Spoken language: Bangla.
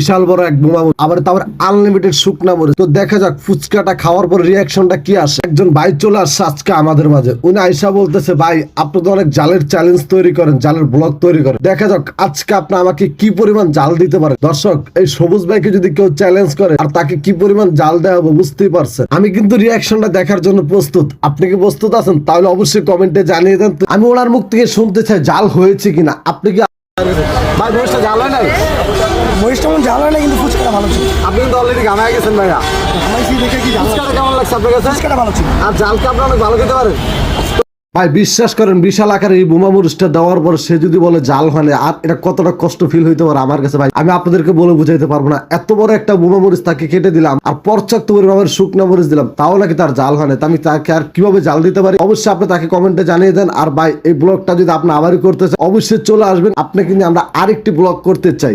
বিশাল বড় এক বোমা আবার তারপর আনলিমিটেড শুকনা মরিচ। তো দেখা যাক ফুচকাটা খাওয়ার পর রিয়াকশনটা কি আসে। একজন ভাই চলে আসছে আজকে আমাদের মাঝে, উনি আইসা বলতেছে ভাই আপনি তো অনেক জালের চ্যালেঞ্জ তৈরি করেন, জালের ব্লগ তৈরি করেন, দেখা যাক আজকে আপনি আমাকে কি পরিমাণ জাল দিতে পারেন। দর্শক এই সবুজ ভাইকে যদি কেউ চ্যালেঞ্জ করে আর তাকে কি পরিমাণ জাল দেওয়া হবে বুঝতেই পারছেন। আমি কিন্তু রিয়াকশনটা দেখার জন্য প্রস্তুত, আপনি কি প্রস্তুত আছেন? তাহলে অবশ্যই কমেন্টে জানিয়ে দেন। আমি ওনার মুখ থেকে শুনতে চাই জাল হয়েছে কিনা। আপনি কি ভাই মরিচটা জাল হয় নাই? মরিচটা মন জাল হয় না, কিন্তু ফুচকাটা ভালো ছিল। আপনি কিন্তু অলরেডি গামায় গেছেন ভাইয়া। আমাইছি দেখে কি জাল ফুচকাটা কেমন লাগছে আপনার কাছে? ফুচকাটা ভালো ছিল। আর জালকে আপনি অনেক ভালো খেতে পারেন ভাই। বিশ্বাস করেন বিশাল আকারে এই বোমা মরিচটা দেওয়ার পর সে যদি বলে জাল হয় না, আর এটা কতটা কষ্ট ফিল হইতে পারে আমার কাছে ভাই, আমি আপনাদেরকে বলে বুঝাইতে পারবো না। এত বড় একটা বোমা মরিচ তাকে কেটে দিলাম আর পর্যাপ্ত পরিমাণের শুকনা মরিচ দিলাম, তাও নাকি তার জাল হয় না। আমি তাকে আর কিভাবে জাল দিতে পারি অবশ্যই আপনি তাকে কমেন্টে জানিয়ে দেন। আর ভাই এই ব্লগটা যদি আপনি আবারই করতে চান অবশ্যই চলে আসবেন, আপনি কিন্তু আমরা আরেকটি ব্লগ করতে চাই।